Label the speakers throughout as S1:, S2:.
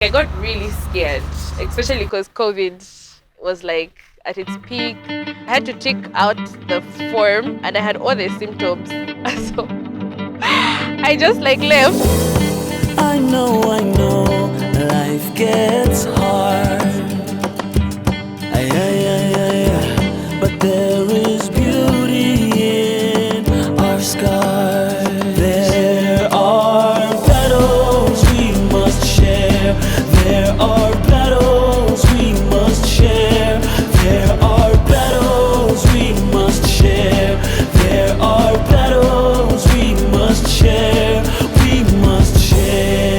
S1: I got really scared, especially because COVID was like at its peak. I had to tick out the form and I had all the symptoms. So I just like left.
S2: I know, life gets hard. Ay, ay, ay, ay, ay. But there is beauty in our scars. There are battles we must share. There are battles we must share. There are battles we must share. There are battles we must share. We must share.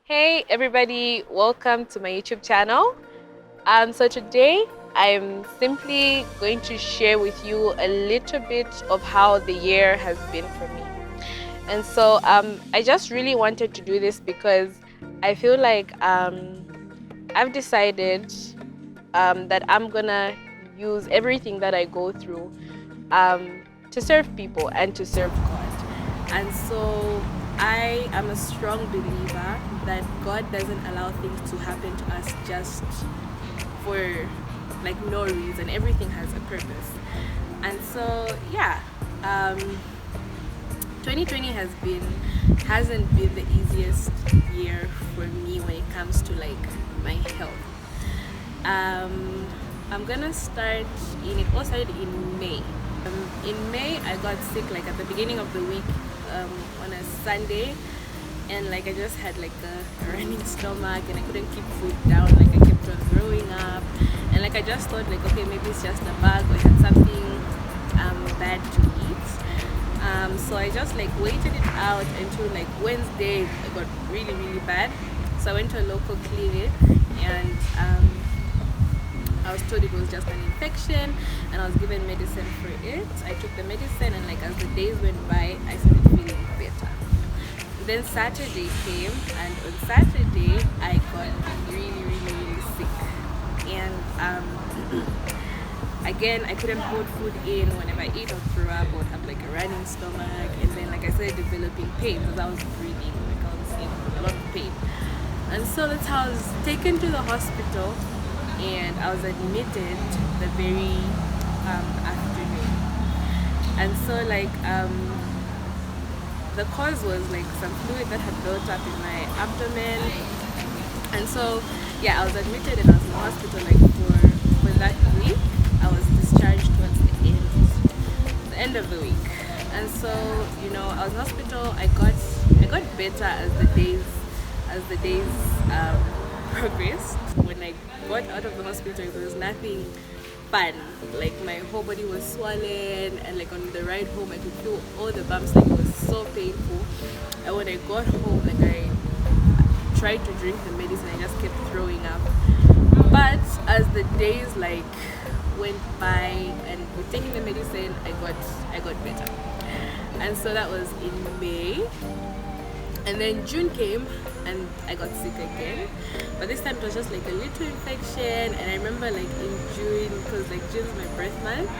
S1: Hey everybody, welcome to my YouTube channel. So today I'm simply going to share with you a little bit of how the year has been for me. And so I just really wanted to do this because I feel like I've decided that I'm gonna use everything that I go through to serve people and to serve God. And so I am a strong believer that God doesn't allow things to happen to us just for like no reason. Everything has a purpose. And so yeah, 2020 hasn't been the easiest year for me when it comes to like my health. I'm gonna start it all started in May. In May I got sick like at the beginning of the week, on a Sunday, and like I just had like a running stomach and I couldn't keep food down, like I kept on throwing up, and like I just thought like, okay, maybe it's just a bug or I had something bad to eat. So I just like waited it out until like Wednesday. It got really bad, so I went to a local clinic and I was told it was just an infection and I was given medicine for it. I took the medicine and like as the days went by I started feeling better. Then Saturday came, and on Saturday I got really sick, and again I couldn't hold food in. Whenever I eat or throw up, I would have like a running stomach, and then like I started developing pain because I was breathing, like I was in a lot of pain. And so that's how I was taken to the hospital, and I was admitted the very afternoon. And so like the cause was like some fluid that had built up in my abdomen. And so yeah, I was admitted and I was in the hospital like for that week. I was discharged towards the end of the week. And so, you know, I was in hospital. I got better as the days progressed. When I got out of the hospital, there was nothing fun. Like my whole body was swollen, and like on the ride home I could feel all the bumps. Like it was so painful. And when I got home, like I tried to drink the medicine, I just kept throwing up. But as the days like went by and with taking the medicine, I got better. And so that was in May. And then June came and I got sick again, but this time it was just like a little infection. And I remember like in June, because like June is my birth month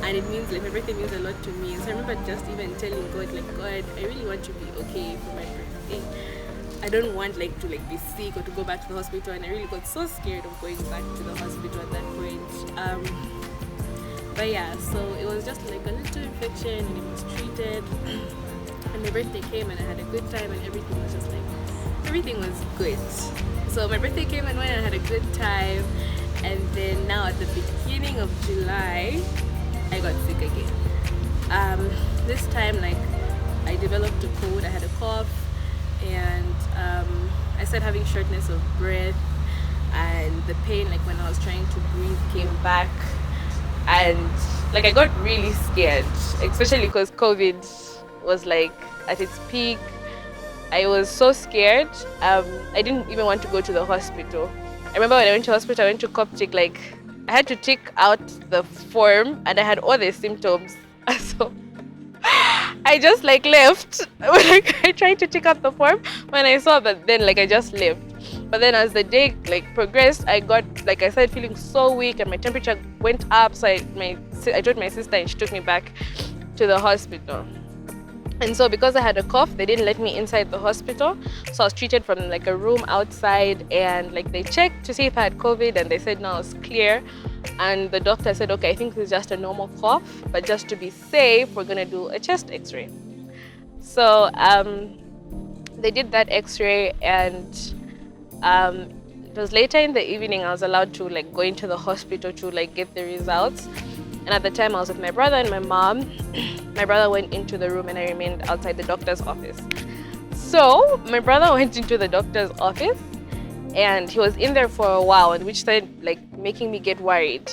S1: and it means like everything means a lot to me. So I remember just even telling God, like, God, I really want to be okay for my birthday. I don't want like to like be sick or to go back to the hospital. And I really got so scared of going back to the hospital at that point. But yeah, so it was just like a little infection and it was treated. And my birthday came and I had a good time and everything was just like, everything was good. So my birthday came and went and I had a good time. And then now at the beginning of July, I got sick again. This time like I developed a cold, I had a cough, and I started having shortness of breath, and the pain like when I was trying to breathe came back, and like I got really scared, especially because COVID was like at its peak. I was so scared. I didn't even want to go to the hospital. I remember when I went to hospital, I went to Coptic, like I had to tick out the form and I had all the symptoms. So I just like left. Like I tried to tick out the form when I saw, but then like I just left. But then as the day like progressed, I started feeling so weak and my temperature went up. So I told my sister and she took me back to the hospital. And so because I had a cough, they didn't let me inside the hospital. So I was treated from like a room outside, and like they checked to see if I had COVID, and they said no, I was clear. And the doctor said, okay, I think this is just a normal cough, but just to be safe, we're gonna do a chest x-ray. So they did that x-ray, and it was later in the evening I was allowed to like go into the hospital to like get the results. And at the time I was with my brother and my mom. My brother went into the room and I remained outside the doctor's office. So my brother went into the doctor's office and he was in there for a while, and which started like making me get worried.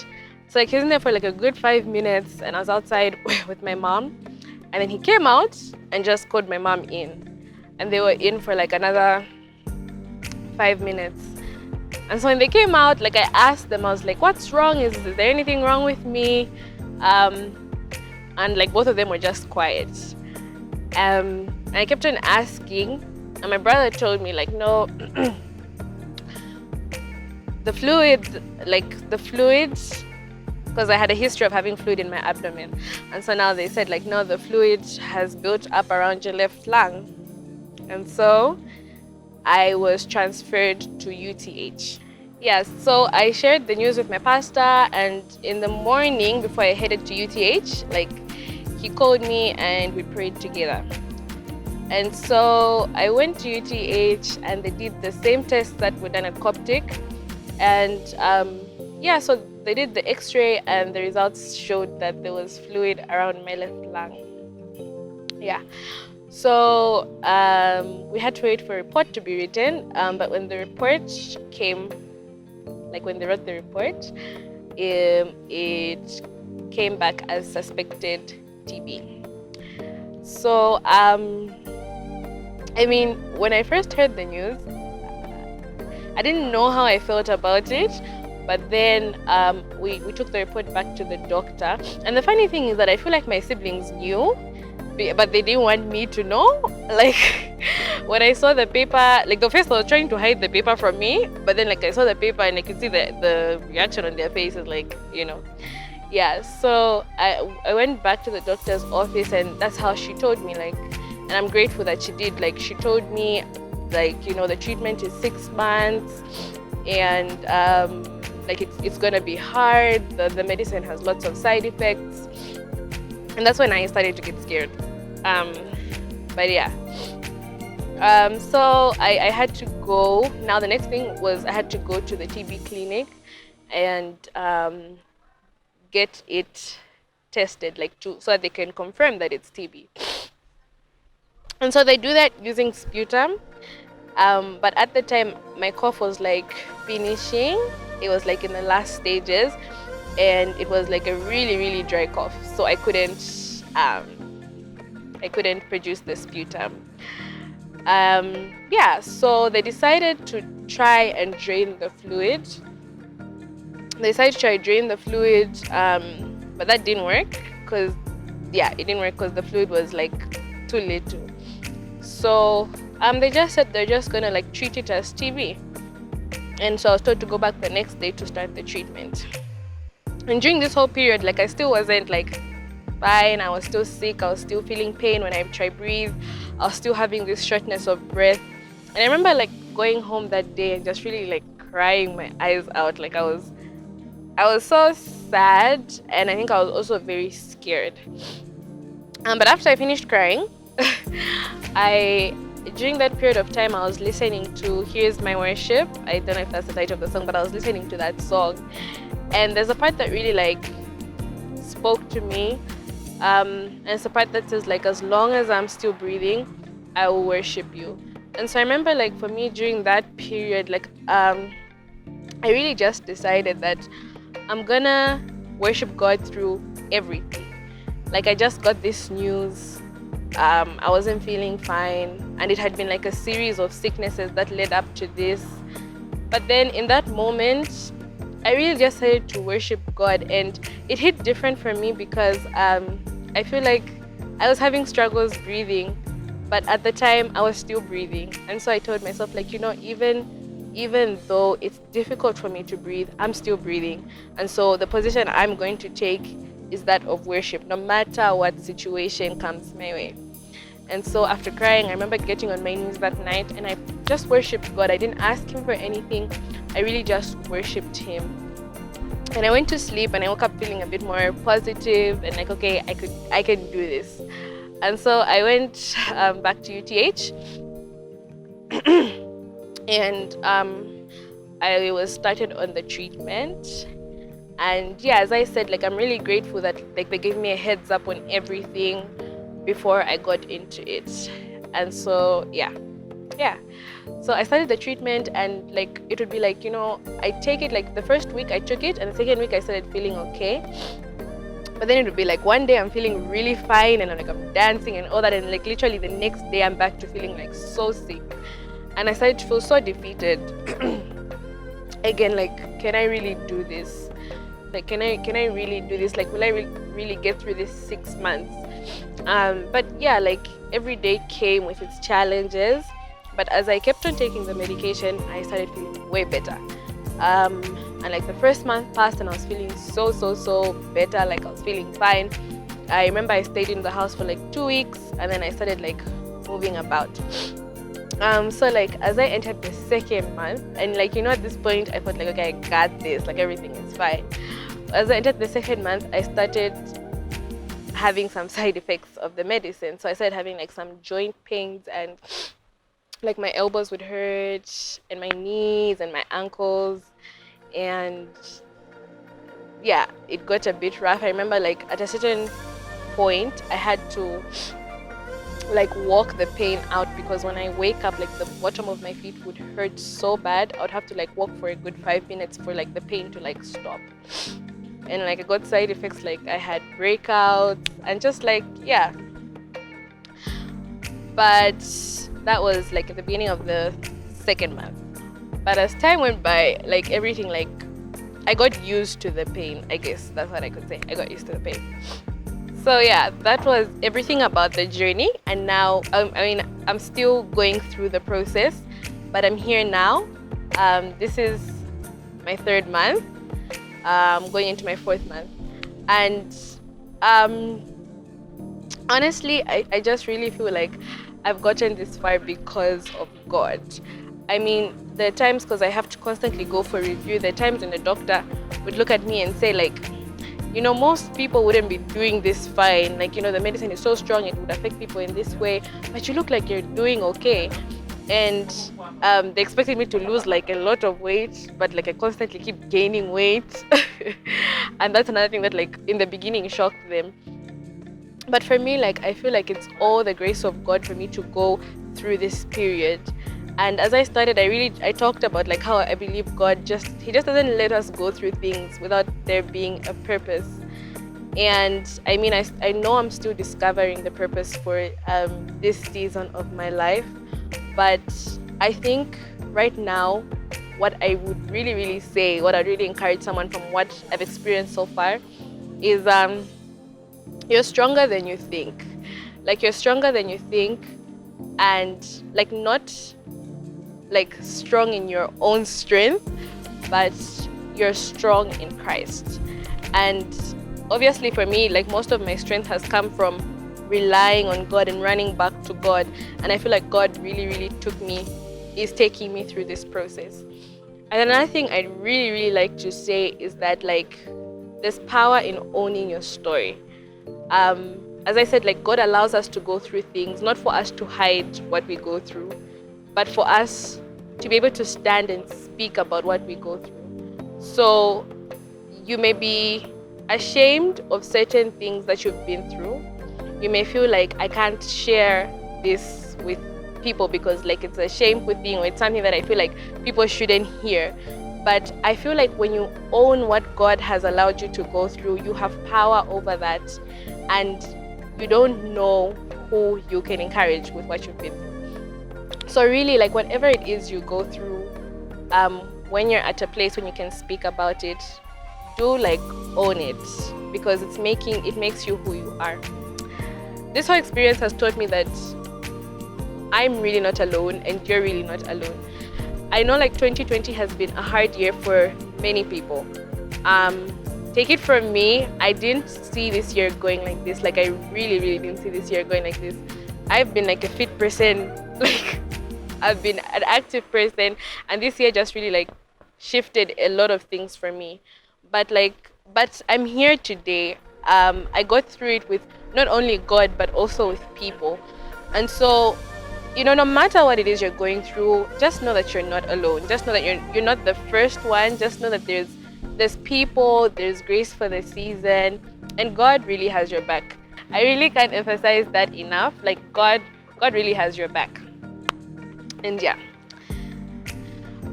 S1: So like he was in there for like a good 5 minutes, and I was outside with my mom, and then he came out and just called my mom in, and they were in for like another 5 minutes. And so when they came out, like I asked them, I was like, what's wrong? Is there anything wrong with me? And like both of them were just quiet. And I kept on asking, and my brother told me like, no, the fluid, because I had a history of having fluid in my abdomen. And so now they said like, no, the fluid has built up around your left lung. And so I was transferred to UTH. Yes, so I shared the news with my pastor, and in the morning before I headed to UTH, like he called me and we prayed together. And so I went to UTH and they did the same tests that were done at Coptic. And yeah, so they did the x-ray and the results showed that there was fluid around my left lung. Yeah. So we had to wait for a report to be written, but when the report came, like when they wrote the report, it came back as suspected TB. So, I mean, when I first heard the news, I didn't know how I felt about it, but then we took the report back to the doctor. And the funny thing is that I feel like my siblings knew, but they didn't want me to know. Like when I saw the paper, like the first I was trying to hide the paper from me, but then like I saw the paper and I could see the reaction on their faces, like, you know. Yeah, so I went back to the doctor's office, and that's how she told me, like, and I'm grateful that she did. Like she told me, like, you know, the treatment is 6 months, and like it's gonna be hard. The medicine has lots of side effects. And that's when I started to get scared. But yeah. So I had to go. Now the next thing was I had to go to the TB clinic and get it tested, like so that they can confirm that it's TB. And so they do that using sputum. But at the time, my cough was like finishing. It was like in the last stages. And it was like a really, really dry cough, so I couldn't produce the sputum. Yeah, so they decided to try and drain the fluid. They decided to try to drain the fluid, but that didn't work because the fluid was like too little. So they just said they're just gonna like treat it as TB, and so I was told to go back the next day to start the treatment. And during this whole period, like I still wasn't like fine. I was still sick. I was still feeling pain when I tried to breathe. I was still having this shortness of breath. And I remember like going home that day and just really like crying my eyes out. Like I was so sad, and I think I was also very scared. But after I finished crying, during that period of time, I was listening to Here's My Worship. I don't know if that's the title of the song, but I was listening to that song. And there's a part that really like spoke to me. And it's a part that says like, as long as I'm still breathing, I will worship you. And so I remember like for me during that period, like I really just decided that I'm gonna worship God through everything. Like I just got this news. I wasn't feeling fine, and it had been like a series of sicknesses that led up to this. But then in that moment, I really just started to worship God, and it hit different for me because I feel like I was having struggles breathing, but at the time I was still breathing. And so I told myself, like, you know, even though it's difficult for me to breathe, I'm still breathing. And so the position I'm going to take is that of worship, no matter what situation comes my way. And so after crying, I remember getting on my knees that night and I just worshipped God. I didn't ask him for anything. I really just worshipped him. And I went to sleep and I woke up feeling a bit more positive and like, okay, I can do this. And so I went back to UTH and I was started on the treatment. And yeah, as I said, like I'm really grateful that like they gave me a heads up on everything before I got into it. And so yeah. So I started the treatment and like it would be like, you know, I take it like the first week I took it and the second week I started feeling okay. But then it would be like one day I'm feeling really fine and I'm dancing and all that, and like literally the next day I'm back to feeling like so sick. And I started to feel so defeated. Again, like, can I really do this? Like, can I really do this? Like, will I really get through this 6 months? But yeah, like every day came with its challenges. But as I kept on taking the medication, I started feeling way better. And like the first month passed and I was feeling so better. Like I was feeling fine. I remember I stayed in the house for like 2 weeks and then I started like moving about. So like as I entered the second month, and like, you know, at this point I felt like, okay, I got this, like everything is fine. As I entered the second month, I started having some side effects of the medicine. So I started having like some joint pains and like my elbows would hurt and my knees and my ankles. And yeah, it got a bit rough. I remember like at a certain point I had to like walk the pain out, because when I wake up, like the bottom of my feet would hurt so bad. I would have to like walk for a good 5 minutes for like the pain to like stop. And like I got side effects, like I had breakouts and just like, yeah. But that was like at the beginning of the second month. But as time went by, like everything, like I got used to the pain. I guess that's what I could say. I got used to the pain. So yeah, that was everything about the journey. And now, I'm still going through the process, but I'm here now. This is my 3rd month. I'm going into my 4th month. And honestly, I just really feel like I've gotten this far because of God. I mean, there are times, because I have to constantly go for review, there are times when the doctor would look at me and say like, you know, most people wouldn't be doing this fine. Like, you know, the medicine is so strong, it would affect people in this way, but you look like you're doing okay. And they expected me to lose like a lot of weight, but like I constantly keep gaining weight. And that's another thing that like in the beginning shocked them. But for me, like I feel like it's all the grace of God for me to go through this period. And as I started, I talked about like how I believe God He just doesn't let us go through things without there being a purpose. And I mean, I know I'm still discovering the purpose for this season of my life. But I think right now, what I would really say, what I'd really encourage someone from what I've experienced so far is you're stronger than you think. Like you're stronger than you think, and like not like strong in your own strength, but you're strong in Christ. And obviously for me, like most of my strength has come from relying on God and running back to God. And I feel like God really is taking me through this process. And another thing I'd really like to say is that like there's power in owning your story. As I said, like God allows us to go through things, not for us to hide what we go through, but for us to be able to stand and speak about what we go through. So you may be ashamed of certain things that you've been through. You may feel like I can't share this with people because like it's a shameful thing, or it's something that I feel like people shouldn't hear. But I feel like when you own what God has allowed you to go through, you have power over that, and you don't know who you can encourage with what you've been through. So really, like whatever it is you go through, when you're at a place when you can speak about it, do like own it, because it makes you who you are. This whole experience has taught me that I'm really not alone and you're really not alone. I know like 2020 has been a hard year for many people. Take it from me, I didn't see this year going like this. Like I really didn't see this year going like this. I've been like a fit person, like I've been an active person, and this year just really like shifted a lot of things for me. But I'm here today. I got through it with not only God but also with people, and so no matter what it is you're going through, just know that you're not alone. Just know that you're not the first one. Just know that there's people, there's grace for the season, and God really has your back. I really can't emphasize that enough. Like God really has your back. And yeah.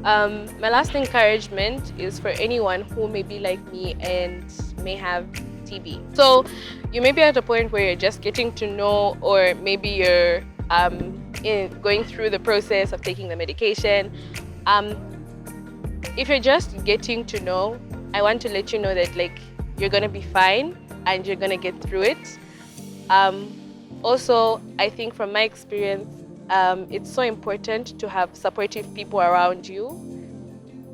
S1: My last encouragement is for anyone who may be like me and may have TB. So you may be at a point where you're just getting to know, or maybe you're going through the process of taking the medication. If you're just getting to know, I want to let you know that like you're gonna be fine and you're gonna get through it. Also, I think from my experience, it's so important to have supportive people around you.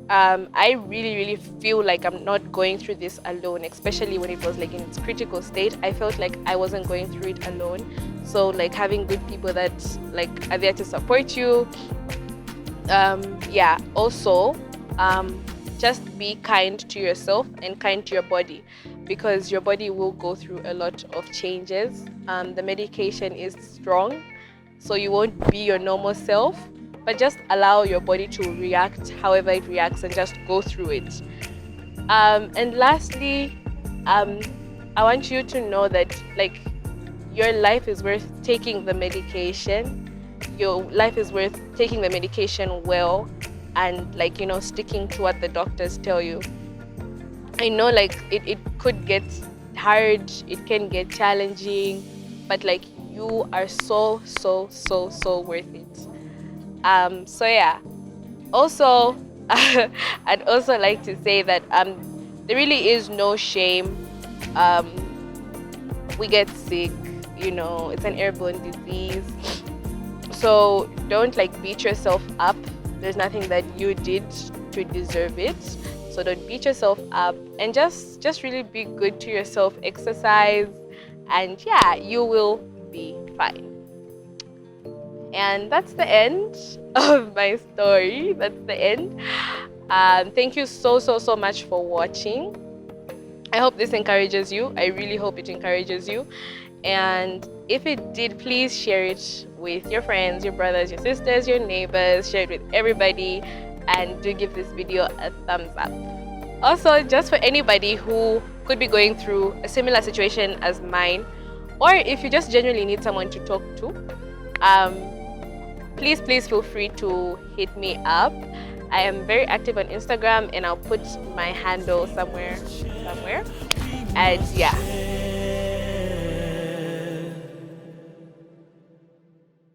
S1: I really feel like I'm not going through this alone, especially when it was like in its critical state. I felt like I wasn't going through it alone. So like having good people that like are there to support you. Also, just be kind to yourself and kind to your body, because your body will go through a lot of changes. The medication is strong, so you won't be your normal self, but just allow your body to react however it reacts and just go through it. And lastly, I want you to know that like your life is worth taking the medication. Your life is worth taking the medication well, and like sticking to what the doctors tell you. I know like it could get hard, it can get challenging, but like you are so worth it. So yeah. Also, I'd also like to say that there really is no shame. We get sick, it's an airborne disease. So don't like beat yourself up. There's nothing that you did to deserve it. So don't beat yourself up, and just really be good to yourself. Exercise, and yeah, you will be fine. And that's the end of my story. That's the end. Thank you so much for watching. I hope this encourages you. I really hope it encourages you. And if it did, please share it with your friends, your brothers, your sisters, your neighbors. Share it with everybody, and do give this video a thumbs up. Also, just for anybody who could be going through a similar situation as mine, or if you just genuinely need someone to talk to, please feel free to hit me up. I am very active on Instagram, and I'll put my handle somewhere. And yeah.